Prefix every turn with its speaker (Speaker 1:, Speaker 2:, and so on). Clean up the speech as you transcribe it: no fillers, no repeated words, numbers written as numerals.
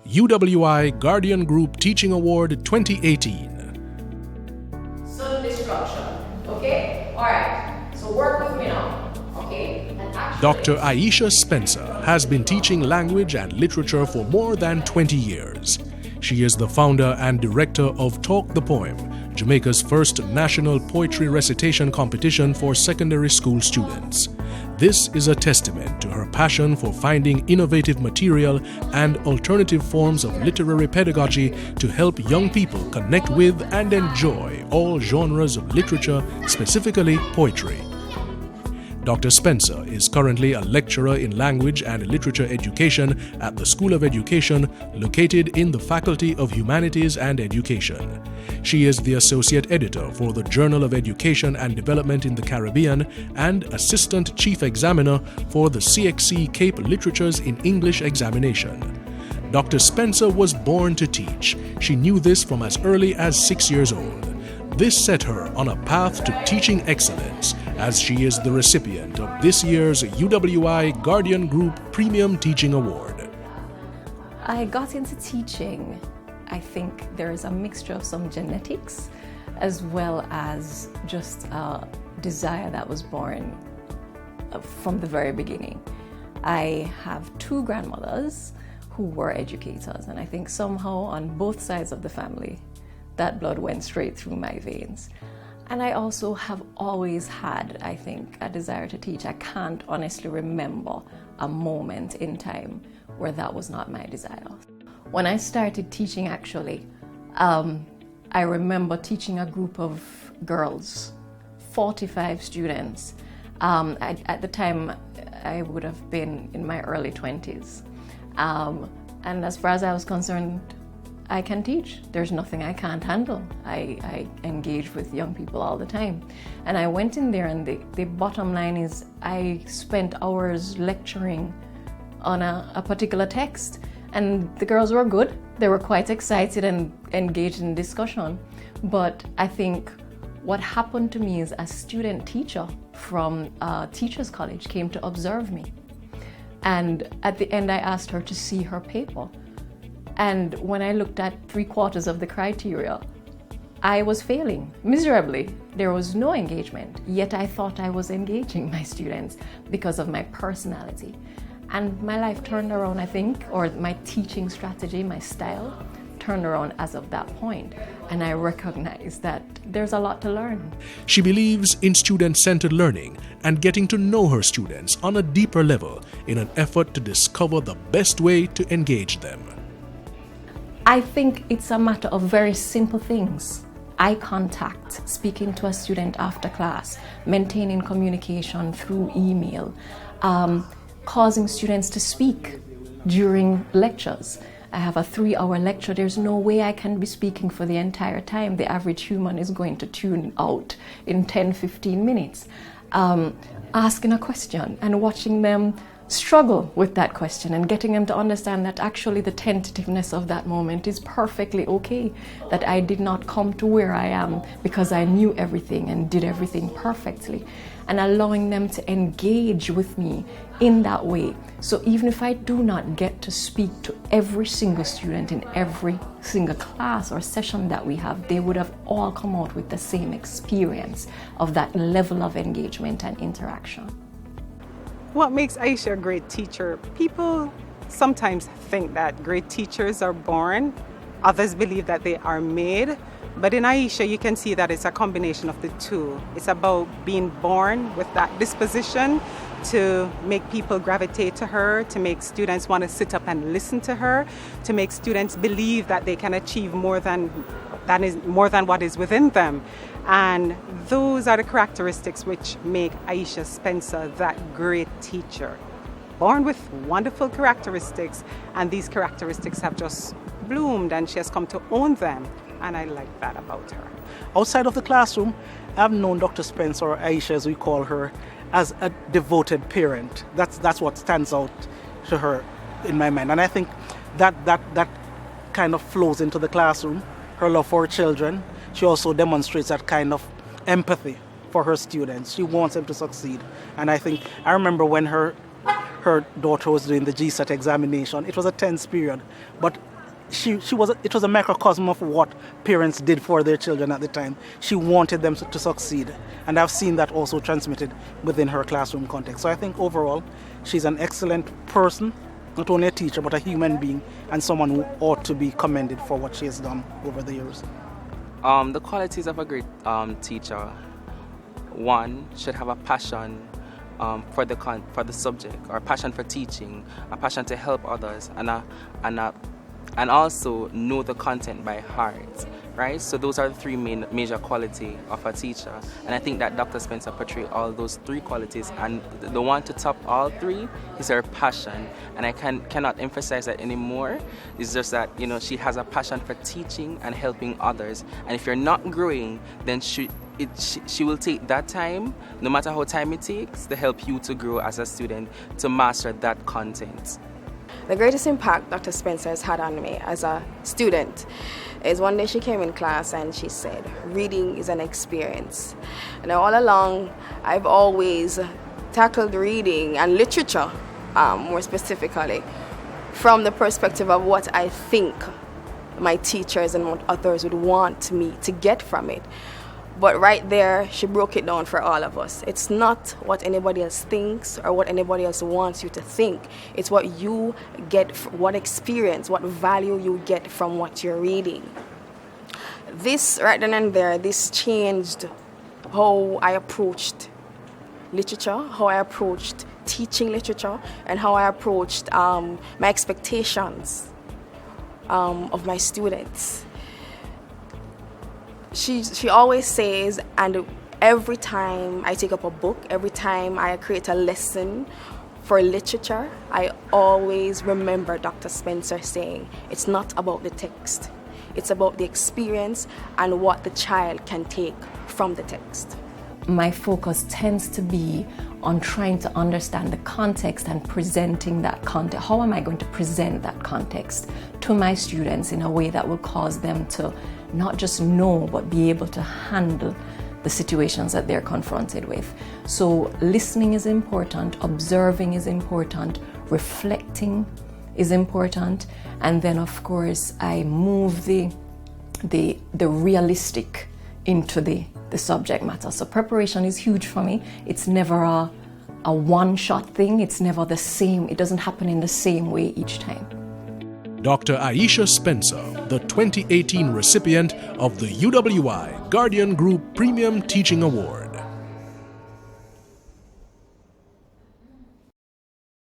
Speaker 1: UWI Guardian Group Teaching Award 2018.
Speaker 2: Sudden destruction. Okay? Alright. So work with me now. Okay?
Speaker 1: Dr. Aisha Spencer has been teaching language and literature for more than 20 years. She is the founder and director of Talk the Poem, Jamaica's first national poetry recitation competition for secondary school students. This is a testament to her passion for finding innovative material and alternative forms of literary pedagogy to help young people connect with and enjoy all genres of literature, specifically poetry. Dr. Spencer is currently a lecturer in language and literature education at the School of Education located in the Faculty of Humanities and Education. She is the associate editor for the Journal of Education and Development in the Caribbean and assistant chief examiner for the CXC Cape Literatures in English examination. Dr. Spencer was born to teach. She knew this from as early as 6 years old. This set her on a path to teaching excellence, as she is the recipient of this year's UWI Guardian Group Premium Teaching Award.
Speaker 3: I got into teaching. I think there is a mixture of some genetics as well as just a desire that was born from the very beginning. I have two grandmothers who were educators, and I think somehow on both sides of the family that blood went straight through my veins. And I also have always had, I think, a desire to teach. I can't honestly remember a moment in time where that was not my desire. When I started teaching, actually, I remember teaching a group of girls, 45 students. At the time, I would have been in my early 20s. And as far as I was concerned, I can teach. There's nothing I can't handle. I engage with young people all the time. And I went in there, and the bottom line is I spent hours lecturing on a particular text. And the girls were good. They were quite excited and engaged in discussion. But I think what happened to me is a student teacher from Teachers College came to observe me. And at the end, I asked her to see her paper. And when I looked at 3/4 of the criteria, I was failing miserably. There was no engagement, yet I thought I was engaging my students because of my personality. And my life turned around, I think, or my teaching strategy, my style, turned around as of that point. And I recognized that there's a lot to learn.
Speaker 1: She believes in student-centered learning and getting to know her students on a deeper level in an effort to discover the best way to engage them.
Speaker 3: I think it's a matter of very simple things. Eye contact, speaking to a student after class, maintaining communication through email, causing students to speak during lectures. I have a 3-hour lecture. There's no way I can be speaking for the entire time. The average human is going to tune out in 10-15 minutes. Asking a question and watching them struggle with that question and getting them to understand that actually the tentativeness of that moment is perfectly okay, that I did not come to where I am because I knew everything and did everything perfectly, and allowing them to engage with me in that way. So even if I do not get to speak to every single student in every single class or session that we have, they would have all come out with the same experience of that level of engagement and interaction.
Speaker 4: What makes Aisha a great teacher? People sometimes think that great teachers are born. Others believe that they are made. But in Aisha, you can see that it's a combination of the two. It's about being born with that disposition to make people gravitate to her, to make students want to sit up and listen to her, to make students believe that they can achieve more than what is within them. And those are the characteristics which make Aisha Spencer that great teacher. Born with wonderful characteristics, and these characteristics have just bloomed and she has come to own them. And I like that about her.
Speaker 5: Outside of the classroom, I've known Dr. Spencer, or Aisha as we call her, as a devoted parent. That's what stands out to her in my mind. And I think that kind of flows into the classroom, her love for her children. She also demonstrates that kind of empathy for her students. She wants them to succeed. And I remember when her daughter was doing the GSAT examination, it was a tense period. But it was a microcosm of what parents did for their children at the time. She wanted them to succeed, and I've seen that also transmitted within her classroom context. So I think overall she's an excellent person, not only a teacher but a human being, and someone who ought to be commended for what she has done over the years.
Speaker 6: The qualities of a great teacher: one, should have a passion for the subject, or a passion for teaching, a passion to help others, and also know the content by heart, right? So those are the three major qualities of a teacher, and I think that Dr. Spencer portrayed all those three qualities, and the one to top all three is her passion, and I cannot emphasize that anymore. It's just that, you know, she has a passion for teaching and helping others, and if you're not growing, then she will take that time, no matter how time it takes, to help you to grow as a student, to master that content.
Speaker 7: The greatest impact Dr. Spencer has had on me as a student is one day she came in class and she said, reading is an experience. And all along, I've always tackled reading and literature, more specifically, from the perspective of what I think my teachers and what others would want me to get from it. But right there, she broke it down for all of us. It's not what anybody else thinks or what anybody else wants you to think. It's what you get, what experience, what value you get from what you're reading. This, right then and there, this changed how I approached literature, how I approached teaching literature, and how I approached my expectations of my students. She always says, and every time I take up a book, every time I create a lesson for literature, I always remember Dr. Spencer saying, it's not about the text, it's about the experience and what the child can take from the text.
Speaker 3: My focus tends to be on trying to understand the context and presenting that context. How am I going to present that context to my students in a way that will cause them to not just know, but be able to handle the situations that they're confronted with. So listening is important, observing is important, reflecting is important, and then of course I move the realistic into the subject matter. So preparation is huge for me. It's never a one-shot thing. It's never the same. It doesn't happen in the same way each time.
Speaker 1: Dr. Aisha Spencer, the 2018 recipient of the UWI Guardian Group Premium Teaching Award.